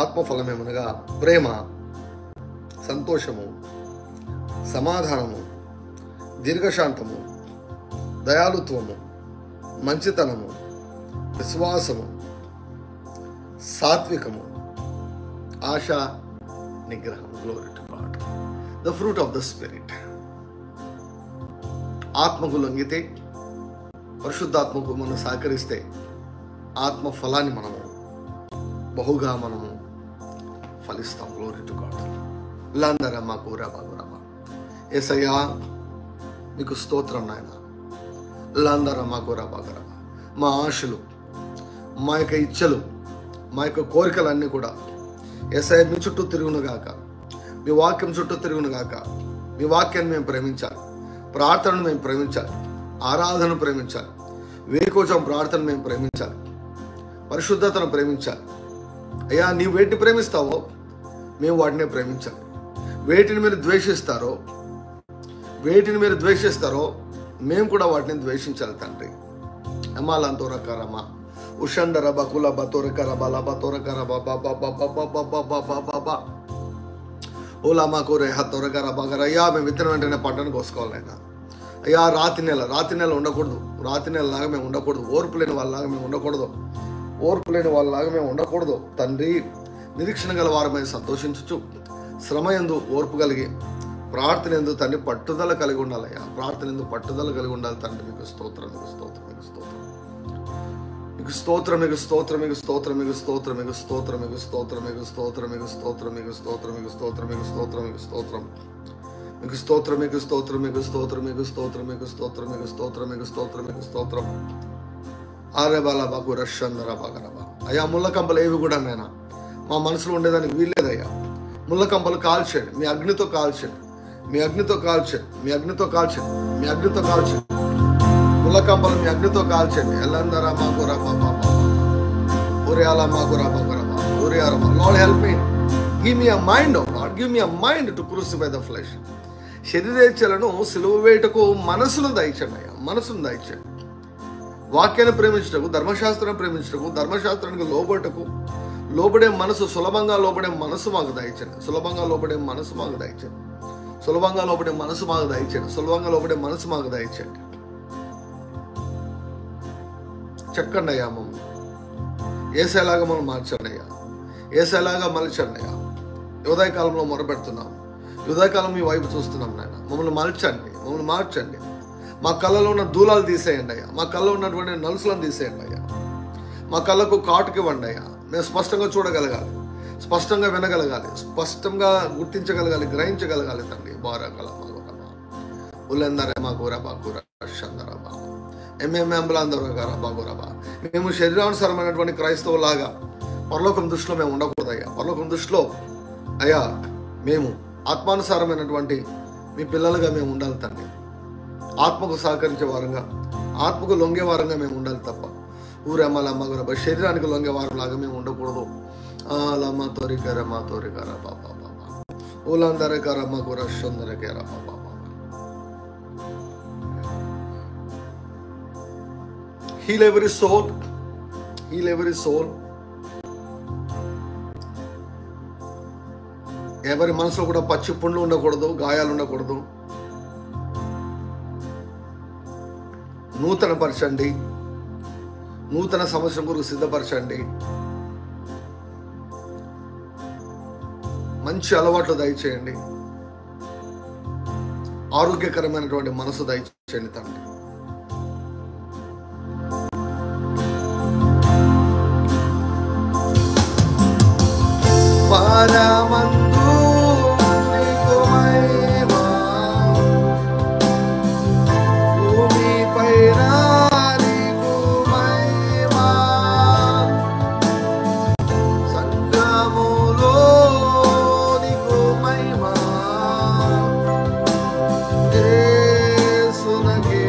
ఆత్మఫలమేమనగా ప్రేమ, సంతోషము, సమాధానము, దీర్ఘశాంతము, దయాళుత్వము, మంచితనము, విశ్వాసము, సాత్వికము, ఆశ, నిగ్రహం. Glory to God. The fruit of the spirit. ఆత్మకు లొంగితే, పరిశుద్ధాత్మకు మనం సహకరిస్తే ఆత్మ ఫలాన్ని మనము బహుగా మనము ఫలిస్తాం. Glory to God. లందరమ్మ కూరబా. యేసయ్యా మీకు స్తోత్రం నాయన. లందరమ్మ కూరబా. మా ఆశలు, మా యొక్క ఇచ్చలు, మా యొక్క కోరికలన్నీ కూడా యేసయ్య మీ చుట్టూ తిరుగునుగాక, మీ వాక్యం చుట్టూ తిరుగునుగాక. మీ వాక్యాన్ని మేము ప్రేమించాలి, ప్రార్థనను మేము ప్రేమించాలి, ఆరాధనను ప్రేమించాలి, వేకోజం ప్రార్థన మేము ప్రేమించాలి, పరిశుద్ధతను ప్రేమించాలి. అయ్యా నీవు వేటిని ప్రేమిస్తావో మేము వాటినే ప్రేమించాలి. వేటిని మీరు ద్వేషిస్తారో మేము కూడా వాటిని ద్వేషించాలి తండ్రి. అమాలంతోరకరమ ఉషండర బకుల బతోరకర బల బతోరకర బాబా ఓలా మాకు రేహ తొరకర బగర. అయ్యా మేము విత్తనం వెంటనే పంటను కోసుకోవాలైనా. అయ్యా రాతి నెల ఉండకూడదు. రాతి నెలలాగా మేము ఉండకూడదు. ఓర్పు లేని వాళ్ళలాగా మేము ఉండకూడదు తండ్రి. నిరీక్షణ గల వారమై సంతోషించు, శ్రమ యందు ఓర్పు కలిగి, ప్రార్థన యందు తండ్రి పట్టుదల కలిగి ఉండాలయ్యా. ప్రార్థన యందు పట్టుదల కలిగి ఉండాలి తండ్రి. మీకు స్తోత్రం. అయ్యా ముళ్ళకంపలు ఏవి కూడా నాయన మా మనసులో ఉండేదానికి వీల్లేదయ్యా. ముళ్ళకంపలు కాల్చండి, మీ అగ్నితో కాల్చండి. ముళ్ళకంపలు మీ అగ్నితో కాల్చండి. ఎల్లందరా మాకు రబా ఒరేయాల మాకు రబా ఒరేయారమా. Lord help me. Give me a mind of God. Give me a mind to crucify the flesh. శరీరేచ్ఛలను సిలువ వేయటకు మనసును దయచండి అయ్యా. వాక్యాన్ని ప్రేమించటకు, ధర్మశాస్త్రాన్ని ప్రేమించటకు, ధర్మశాస్త్రానికి లోబడే మనసు, సులభంగా లోబడే మనసు మాకు దయచండి. చెక్కండి అయ్యా మమ్మల్ని. ఏసేలాగా మనం మార్చండి అయ్యా. ఏసేలాగా మలచండి అయ్యా. ఉదయకాలంలో మొరపెడుతున్నాం. ఉదయకాలం మీ వైపు చూస్తున్నాం నాయన. మమ్మల్ని మార్చండి. మా కళ్ళలో ఉన్న దూలాలు తీసేయండి అయ్యా. మా కళ్ళలో ఉన్నటువంటి నలుసులను తీసేయండి అయ్యా. మా కళ్ళకు కాటుకి ఇవ్వండి అయ్యా. మేము స్పష్టంగా చూడగలగాలి, స్పష్టంగా వినగలగాలి, స్పష్టంగా గుర్తించగలగాలి, గ్రహించగలగాలి తండ్రి. బారాకల ఉలందరే మా కూరబా కూరందరబా ఎంఎంఎంబులందరూరబా. మేము శరీరానుసారమైనటువంటి క్రైస్తవులాగా పరలోకం దృష్టిలో మేము ఉండకూడదు అయ్యా. పరలోకం దృష్టిలో అయ్యా మేము ఆత్మానుసారమైనటువంటి మీ పిల్లలుగా మేము ఉండాలి తండ్రి. ఆత్మకు సహకరించే వారంగా, ఆత్మకు లొంగే వారంగా మేము ఉండాలి తప్ప ఊరమ్మలమ్మగురబా శరీరానికి లొంగే వారంలాగా మేము ఉండకూడదు. లమ్మ తోరికరమ్మ తోరికర బాబా ఊలందరకరమ్మ గురషందరకేర బాబా. Heal every soul. ఎవరి మనసులో కూడా పచ్చి పుండ్లు ఉండకూడదు, గాయాలు ఉండకూడదు. నూతనపరచండి, నూతన సంవత్సరం కొరకు సిద్ధపరచండి. మంచి అలవాట్లు దయచేయండి. ఆరోగ్యకరమైనటువంటి మనసు దయచేయండి తండ్రి. పరమందు నీకు మహిమా, భూమిపైన నీకు మహిమా, సంఘములో నీకు మహిమా, యేసునకే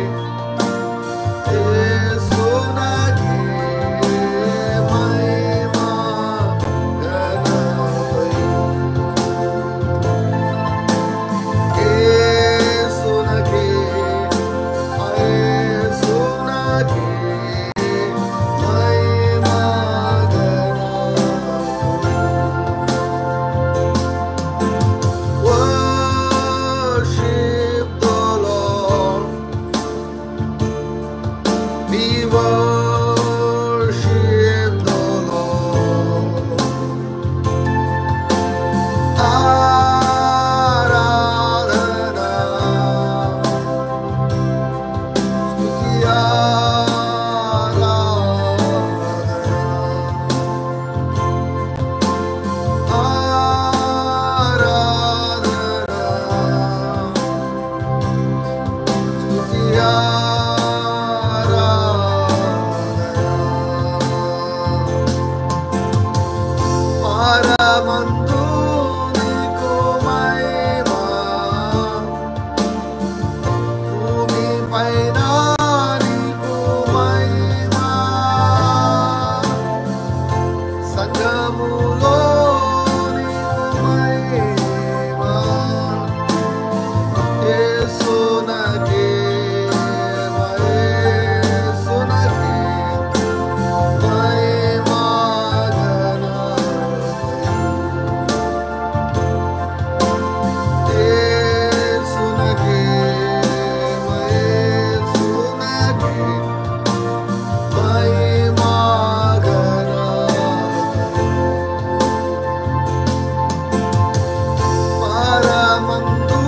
సంఘములో నీకు మహిమ, యేసునకే యేసునకే మహిమ ఘనత, యేసునకే యేసునకే మహిమ ఘనత. పరమందు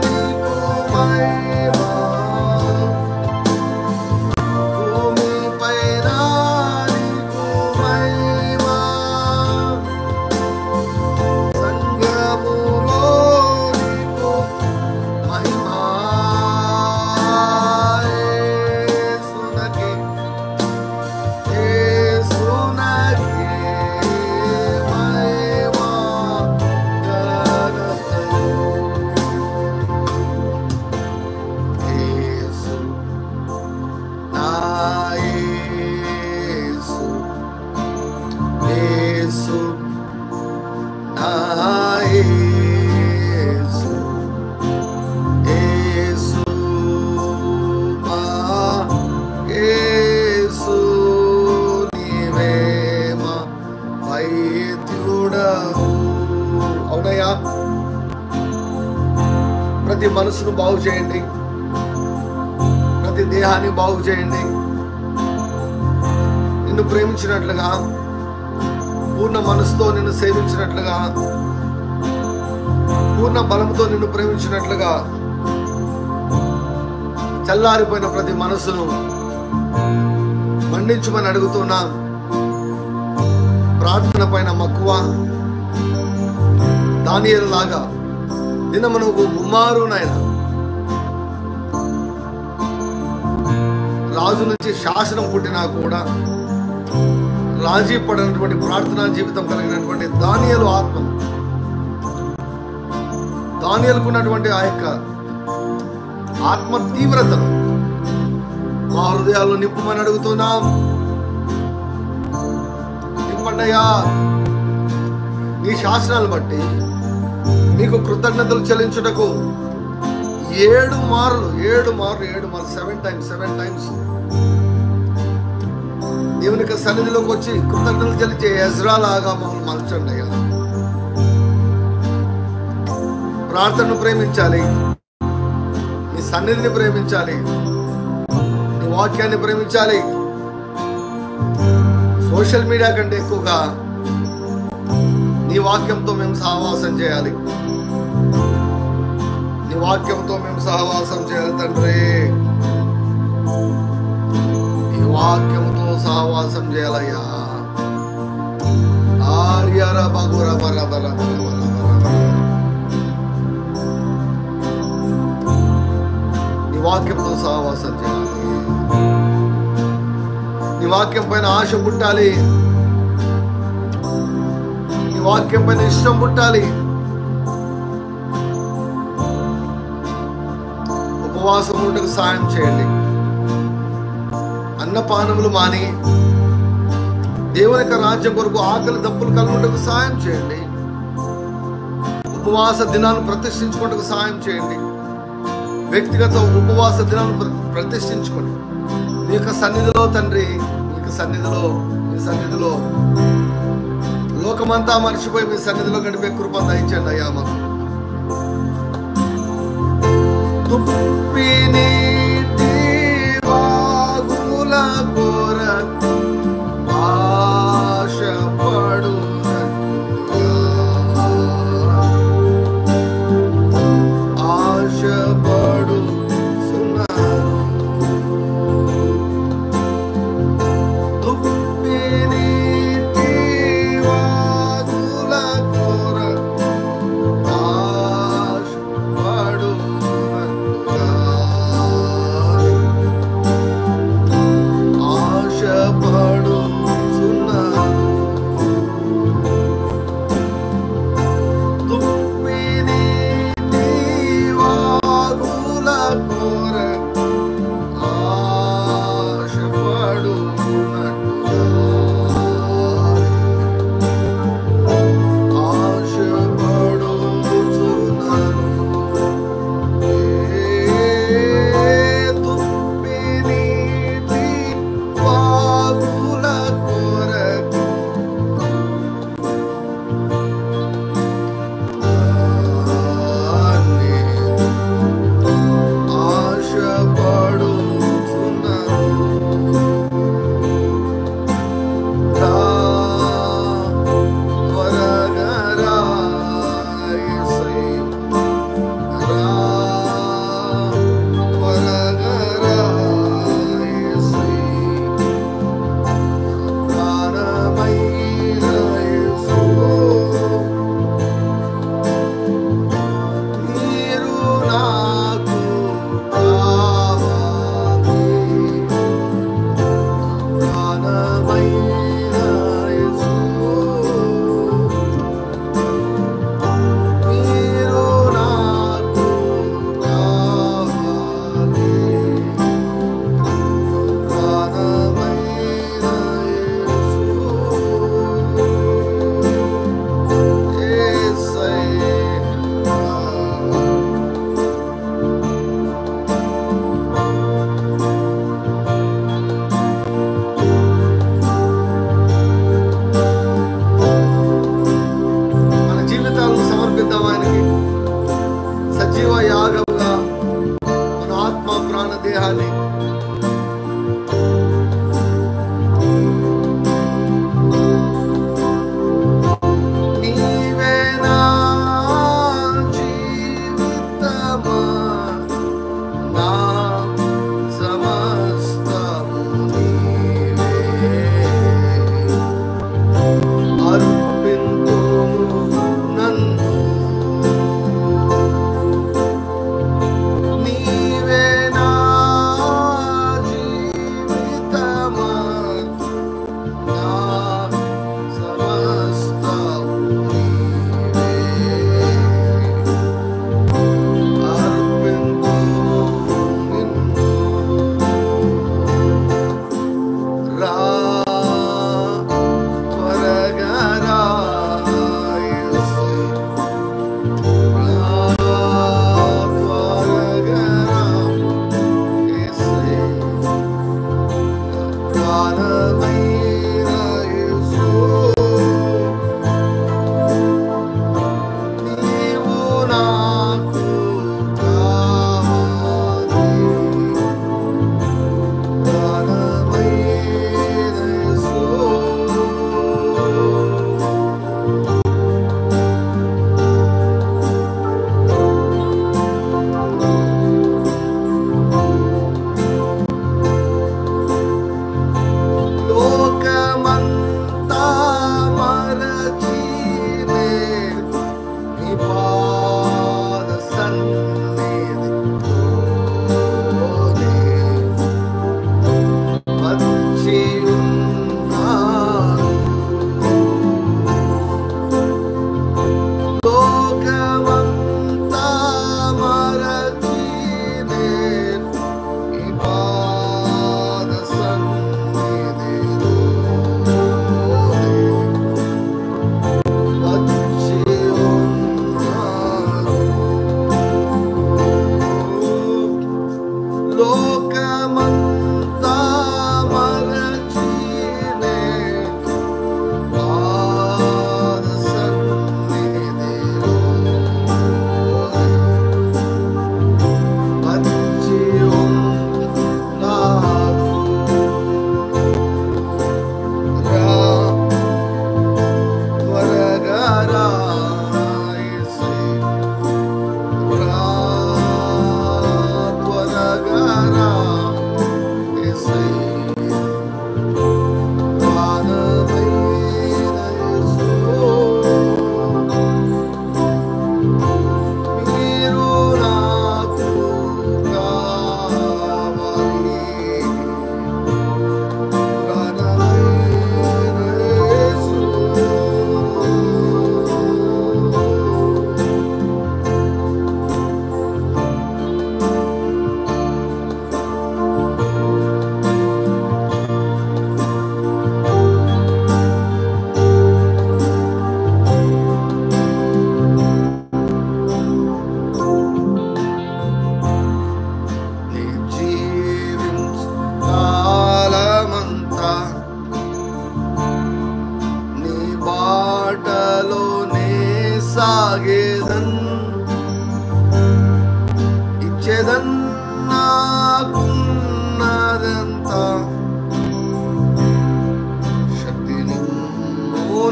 నీకు మహిమ, భూమిపైన నీకు మహిమ, సంఘములో నీకు మహిమ, యేసునకే యేసునకే మహిమ ఘనత. యేసు నా యేసు, యేసు నా యేసు, యేసు మా యేసు, నీవే మా వైద్యుడవు. అవునయ్యా, ప్రతి మనసును బాగు చేయండి, ప్రతి దేహాన్ని బాగు చేయండి. నిన్ను ప్రేమించినట్లుగా, పూర్ణ మనసుతో నిన్ను సేవించినట్లుగా, పూర్ణ బలంతో నిన్ను ప్రేమించినట్లుగా చల్లారిపోయిన ప్రతి మనసును మన్నించమని అడుగుతున్నా. ప్రార్థన పైన మక్కువ, దానియేలు లాగా దినమునకు ముమ్మారునైనా రాజు నుంచి శాసనం పుట్టినా కూడా రాజీ పడినటువంటి ప్రార్థనా జీవితం కలిగినటువంటి దానియేలు ఆత్మ, దానియేలుకున్నటువంటి ఆ యొక్క ఆత్మ తీవ్రతను మా హృదయాల్లో నింపమని అడుగుతున్నాం. నింపండయ్యా, నీ శాసనాలు బట్టి నీకు కృతజ్ఞతలు చెల్లించుటకు 7 మార్లు 7 టైమ్స్ దేవుని యొక్క సన్నిధిలోకి వచ్చి కృతజ్ఞతలు చెల్లించే ఎజ్రా లాగా మమ్మల్ని మలచండి అయ్యా. ప్రార్థనను ప్రేమించాలి, నీ సన్నిధిని ప్రేమించాలి, నీ వాక్యాన్ని ప్రేమించాలి. సోషల్ మీడియా కంటే ఎక్కువగా నీ వాక్యంతో మేము సహవాసం చేయాలి, నీ వాక్యంతో మేము సహవాసం చేయాలి తండ్రి. నీ వాక్యంతో సహవాసం చేయాలయ్యా. ఆర్యర బగుర బర బర బర బర బర. నీ వాక్యంతో సహవాసం చేయాలి, నీ వాక్యం పైన ఆశ పుట్టాలి, నీ వాక్యం పైన ఇష్టం పుట్టాలి. ఉపవాసం ఉండకు సాయం చేయండి. అన్నపానములు మాని దేవుని యొక్క రాజ్యం కొరకు ఆకలి దప్పులు కలుగుటకు సాయం చేయండి. ఉపవాస దినాలను ప్రతిష్ఠించుకుంటకు సాయం చేయండి. వ్యక్తిగత ఉపవాస దినాలను ప్రతిష్ఠించుకోండి. నీ యొక్క సన్నిధిలో తండ్రి, నీ సన్నిధిలో లోకమంతా మర్చిపోయి మీ సన్నిధిలో గడిపే కృప దయచేయండి అయ్యా. మాకు తుప్పి నీటి వాగుల కొరకు ఆశపడు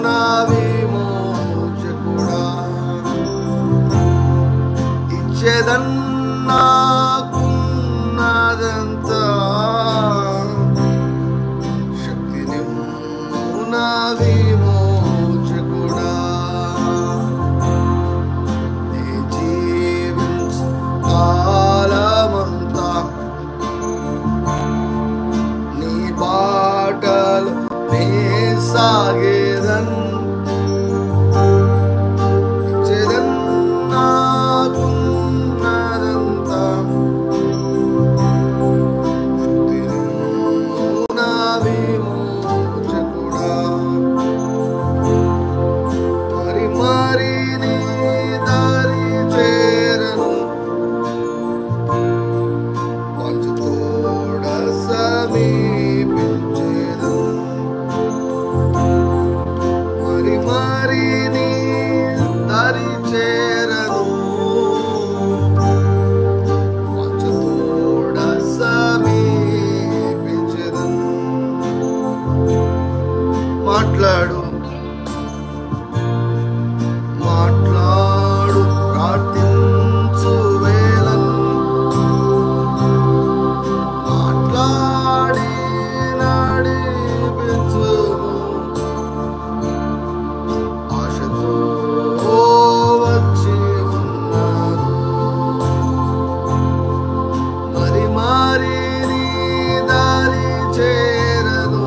నా విమోచకుడా ఇచ్చేదన్నాకున్నదంతా శక్తి నిమ్ము నా విమోచకుడా నీ జీవించు కాలమంతా నీ బాటలు నే సాగేదన్ మాట్లాడు మాట్లాడు ప్రార్థించు వేళను మాట్లాడి నడిపించు ఆశతో వచ్చి ఉన్నాను మరి మరి నీ దారి చేరను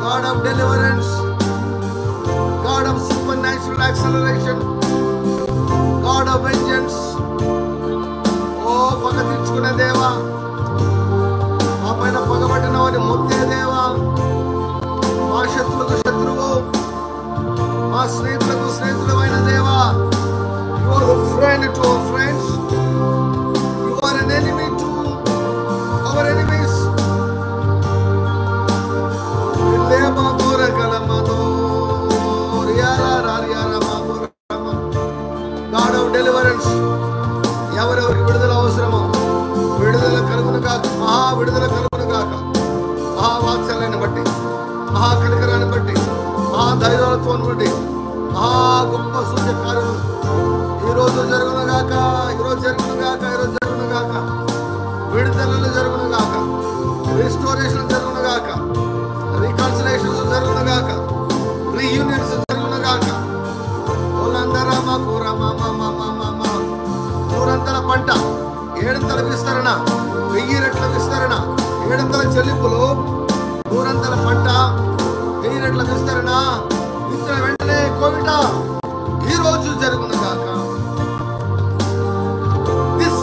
God of deliverance, God of supernatural acceleration, God of vengeance. ఓ పగ తీర్చుకునే దేవా, మా పైన పగబట్టిన వారిని మొత్తే దేవా, మా శత్రువులకు శత్రువు, మా స్నేహితులకు స్నేహితులమైన దేవా. You are a friend to our friends. You are an enemy to our enemies. God of deliverance, ఎవరెవరికి విడుదల అవసరమో విడుదల కలుగును కాక, మహా విడుదల కలుగును కాక. మహా వాత్సల్యాన్ని బట్టి, మహా కనికరాన్ని బట్టి, మహా ధైర్యత్వాన్ని బట్టి, మహా గొప్ప సూచక కార్యము ఈరోజు జరుగును గాక, ఈరోజు జరుగును గాక, ఈరోజు జరుగును గాక. విడుదలలు జరుగును గాక, రిస్టోరేషన్ జరుగును గాక, రికన్సిలేషన్స్ జరుగును గాక, రీయూనియన్స్ జరుగును గాక. నూరంతల పంట, ఏడంతల విస్తరణ, 1000 రెట్ల విస్తరణ, ఏడంతల చెల్లింపులు, నూరంతల పంట, 1000 రెట్ల విస్తరణ, విత్తన వెంటనే కోవిట ఈ రోజు జరుగును గాక. This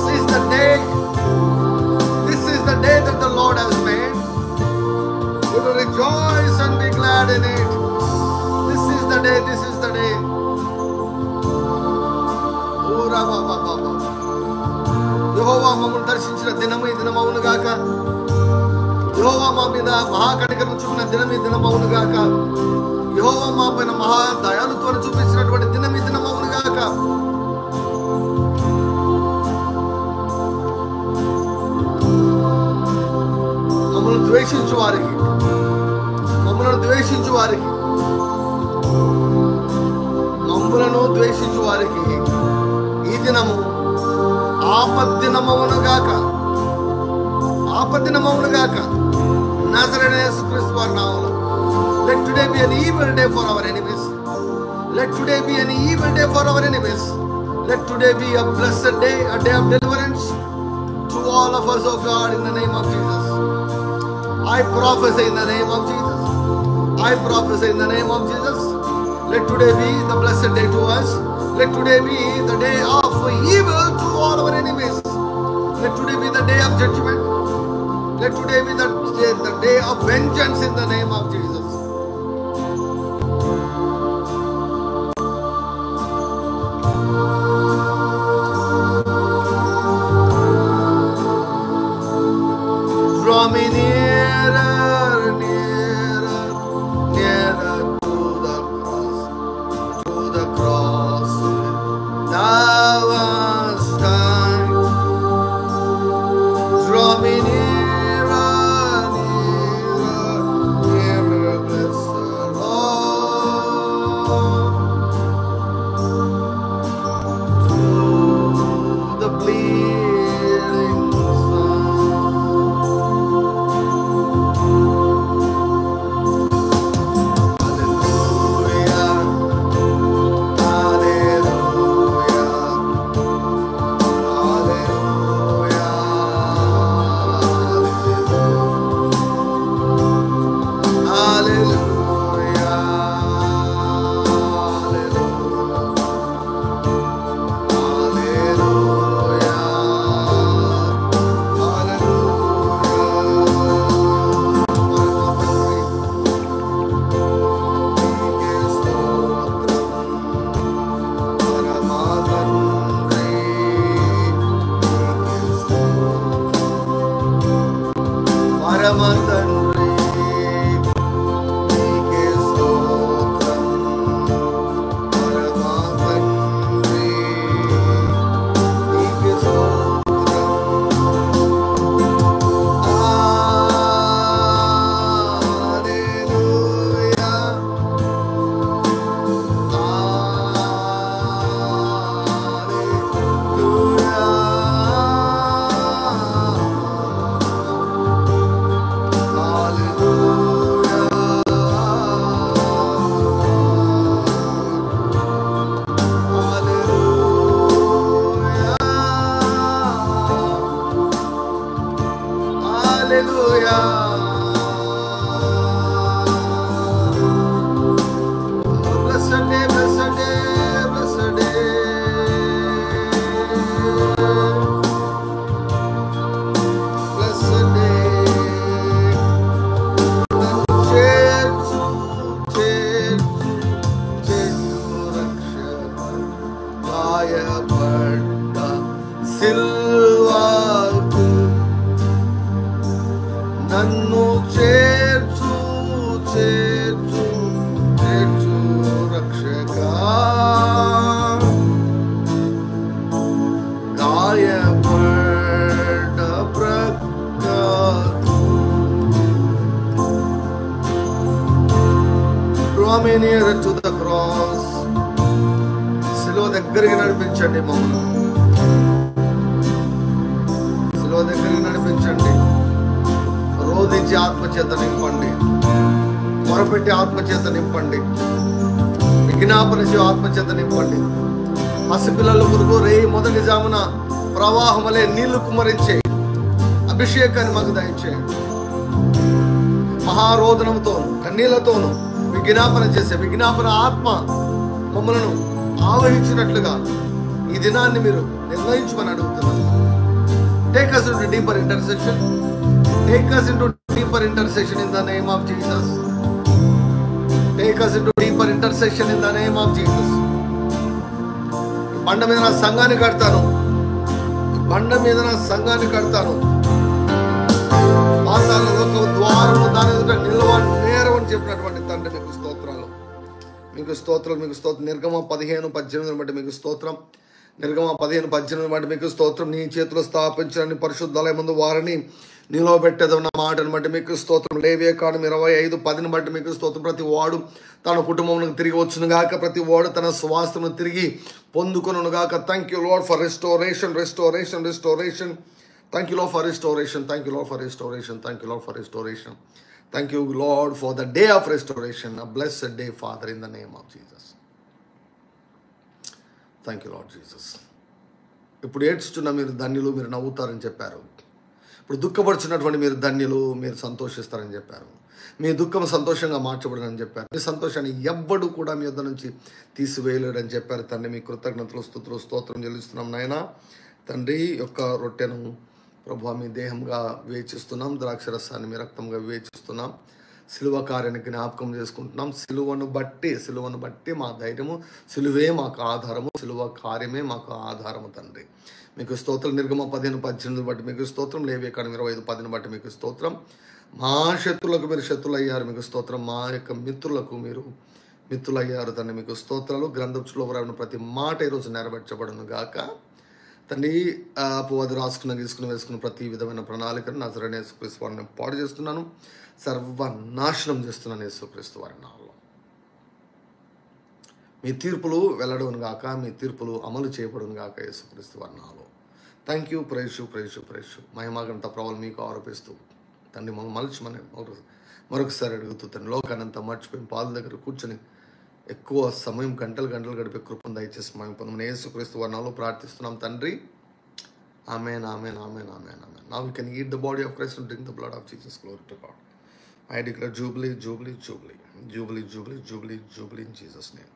is the day that the Lord has made. We will rejoice and be glad in it. This is the day. యెహోవా మమ్మల్ని దర్శించిన దినము ఈ దినం అవును గాక. యెహోవా మా మీద మహాకనికరం చూపిన దినం ఈ దినం అవును గాక. యెహోవా మా పైన మహా దయాళుత్వాన్ని చూపించినటువంటి దినం ఈ దినం నమ్మవునుగాక, ఆపత్తి నమ్మవునుగాక. నజరేయుడైన యేసుక్రీస్తు వారి నామములో. Let today be an evil day for our enemies. Let today be an evil day for our enemies. Let today be a blessed day, a day of deliverance to all of us, oh God, in the name of Jesus. I prophesy in the name of Jesus. I prophesy in the name of Jesus. Let today be the blessed day to us. Let today be the day of evil to all our enemies. Let today be the day of judgment. Let today be the day of vengeance in the name of Jesus. Draw me nearer, nearer, nearer to the cross. Thou hast died. Draw me nearer, nearer, nearer, blessed Lord, to the bleeding Son. నన్ను చేర్చు చేర్చు చేర్చు రక్షకా, గాయపడ్డ ప్రక్కకు draw me nearer to the cross. శిలువ దగ్గరికి నడిపించండి మమ్మల్ని, శిలువ దగ్గరికి నడిపించండి. రోధించి ఆత్మచేత నింపండి, మొరపెట్టి ఆత్మచేత నింపండి, విజ్ఞాపన ఆత్మచేత నింపండి. పసిపిల్లల కొరకు రేయి మొదటి జామున ప్రవాహములే నీళ్లు కుమ్మరించే అభిషేకాన్ని మాకు దయచేయండి. మహారోదనంతోను కన్నీళ్లతోను విజ్ఞాపన చేసే విజ్ఞాపన ఆత్మ మమ్మలను ఆవహించినట్లుగా ఈ దినాన్ని మీరు నిర్ణయించమని అడుగుతున్నాను. Take us into deeper intercession. Take us into deeper intercession in the name of Jesus. Take us into deeper intercession in the name of Jesus. బండ మీద నా సంఘాన్ని కడతాను, బండ మీద నా సంఘాన్ని కడతాను. పాతాళ లోక ద్వారము దాని ఎదుట నిలవ నేరవని చెప్పినటువంటి తండ్రి మీకు స్తోత్రాలు, మీకు స్తోత్రాలు, మీకు స్తోత్రం. నిర్గమ 15:18 బట్టి మీకు స్తోత్రం. నిర్గమ 15:18 బట్టి మీకు స్తోత్రం. నీ చేతులు స్థాపించిన పరిశుద్ధాలయం ముందు వారిని నిలవబెట్టేదన్న మాటను బట్టి మీకు స్తోత్రం. లేవియకాండం 25:10 బట్టి మీకు స్తోత్రం. ప్రతి వాడు తన కుటుంబమునకు తిరిగి వచ్చును గాక, ప్రతి వాడు తన స్వాస్థ్యమును తిరిగి పొందుకొనుగాక. Thank you Lord for restoration. Thank you Lord for restoration. Thank you Lord for the day of restoration. A blessed day Father, in the name of Jesus. Thank you Lord Jesus. ఇప్పుడు ఏడ్చుతున్న మీరు ధన్యులు, మీరు నవ్వుతారని చెప్పారు. ఇప్పుడు దుఃఖపడుచున్నటువంటి మీరు ధన్యులు, మీరు సంతోషిస్తారని చెప్పారు. మీ దుఃఖం సంతోషంగా మార్చబడని చెప్పారు. మీ సంతోషాన్ని ఎవ్వడు కూడా మీ వద్ద నుంచి తీసివేయలేడని చెప్పారు. తండ్రి, మీ కృతజ్ఞతలు, స్తుతులు, స్తోత్రం చెల్లిస్తున్నాం నాయన. తండ్రి యొక్క రొట్టెను ప్రభువా మీ దేహంగా వివేచిస్తున్నాం, ద్రాక్షరసాన్ని మీ రక్తంగా వివేచిస్తున్నాం. సిలువ కార్యాన్ని జ్ఞాపకం చేసుకుంటున్నాం. సిలువను బట్టి మా ధైర్యము, సిలువే మాకు ఆధారము, సిలువ కార్యమే మాకు ఆధారము. తండ్రి మీకు స్తోత్రం. నిర్గమ 15:18 బట్టి మీకు స్తోత్రం. లేవియకాండం 25:10 బట్టి మీకు స్తోత్రం. మా శత్రులకు మీరు శత్రులు అయ్యారు, మీకు స్తోత్రం. మా యొక్క మిత్రులకు మీరు మిత్రులు అయ్యారు తండ్రి, మీకు స్తోత్రాలు. గ్రంథంలో వ్రాసిన ప్రతి మాట ఈరోజు నెరవేర్చబడును గాక తండ్రి. అపవాది రాసుకున్న గీసుకుని వేసుకున్న ప్రతి విధమైన ప్రణాళికను నజరేయుడైన యేసుక్రీస్తు వారిని పాడు చేస్తున్నాను, సర్వనాశనం చేస్తున్నాను యేసుక్రీస్తు వారి నామములో. మీ తీర్పులు వెల్లడవును గాక, మీ తీర్పులు అమలు చేయబడును గాక యేసుక్రీస్తు వారి నామములో. Thank you. ప్రైజ్ మహిమాగంత ప్రభావం మీకు ఆరోపిస్తూ తండ్రి మమ్మల్ని మలచమని మరొకసారి అడుగుతూ తండ్రి, లోకానంతా మర్చిపోయి పాల దగ్గర కూర్చొని ఎక్కువ సమయం గంటలు గడిపే కృపను దయచేసి మేము పొందమని యేసుక్రీస్తు వారి నామములో ప్రార్థిస్తున్నాం తండ్రి. ఆమేన్. Now we can eat the body of Christ and drink the blood of Jesus. Glory to God. I declare jubilee in Jesus' name.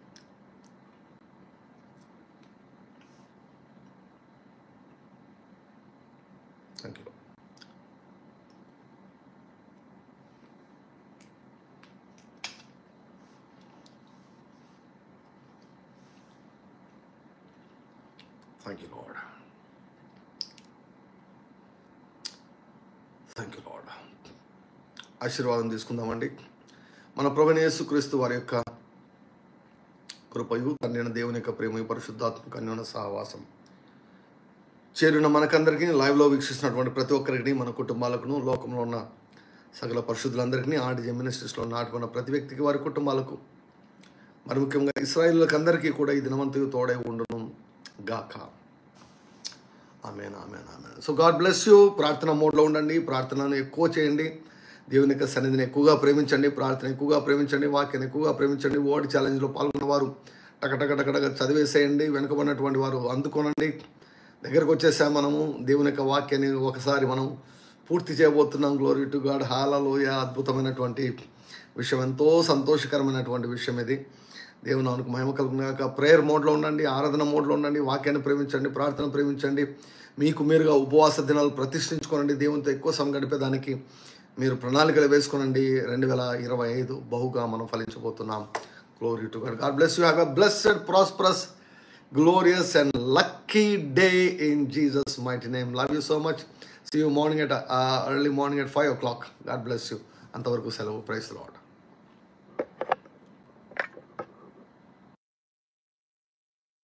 Thank you. Thank you, Lord. ఆశీర్వాదం తీసుకుందామండి. మన ప్రభువైన యేసుక్రీస్తు వారి యొక్క కృపయు, తండ్రి అయిన దేవుని యొక్క ప్రేమ, పరిశుద్ధాత్మక అన్యోన్య సహవాసం చేరిన మనకందరికీ, లైవ్లో వీక్షిస్తున్నటువంటి ప్రతి ఒక్కరికి, మన కుటుంబాలకును, లోకంలో ఉన్న సకల పరిశుద్ధులందరికీ, ఆర్డిజే మినిస్ట్రీస్లో నాటుకున్న ప్రతి వ్యక్తికి, వారి కుటుంబాలకు, మరి ముఖ్యంగా ఇశ్రాయేలులకు అందరికీ కూడా ఈ దినమంతయు తోడై ఉండును గాక. ఆమేన్. So God bless you. ప్రార్థన మోడ్లో ఉండండి. ప్రార్థనను ఎక్కువ చేయండి. దేవుని యొక్క సన్నిధిని ఎక్కువగా ప్రేమించండి. ప్రార్థన ఎక్కువగా ప్రేమించండి. వాక్యాన్ని ఎక్కువగా ప్రేమించండి. వర్డ్ ఛాలెంజ్లో పాల్గొన్న వారు టకటక చదివేసేయండి. వెనుకబడినటువంటి వారు అందుకోనండి. దగ్గరకు వచ్చేసాం. మనము దేవుని యొక్క వాక్యాన్ని ఒకసారి మనం పూర్తి చేయబోతున్నాం. Glory to God. హల్లెలూయా. అద్భుతమైనటువంటి విషయం, ఎంతో సంతోషకరమైనటువంటి విషయం ఇది. దేవుని నామమునకు మహిమ కలుగును గాక. ప్రేయర్ మోడ్లో ఉండండి, ఆరాధన మోడ్లో ఉండండి. వాక్యాన్ని ప్రేమించండి, ప్రార్థన ప్రేమించండి. మీకు మీరుగా ఉపవాస దినాలు ప్రతిష్ఠించుకోనండి. దేవునితో ఎక్కువ సమయం గడిపేదానికి మీరు ప్రణాళికలు వేసుకోనండి. 2025 బహుగా మనం ఫలించబోతున్నాం. Glory to God. God bless you. Have a blessed, prosperous, glorious and lucky day in Jesus' mighty name. Love you so much. See you early morning at 5 o'clock. God bless you. అంతవరకు సెలవు. Praise the lord.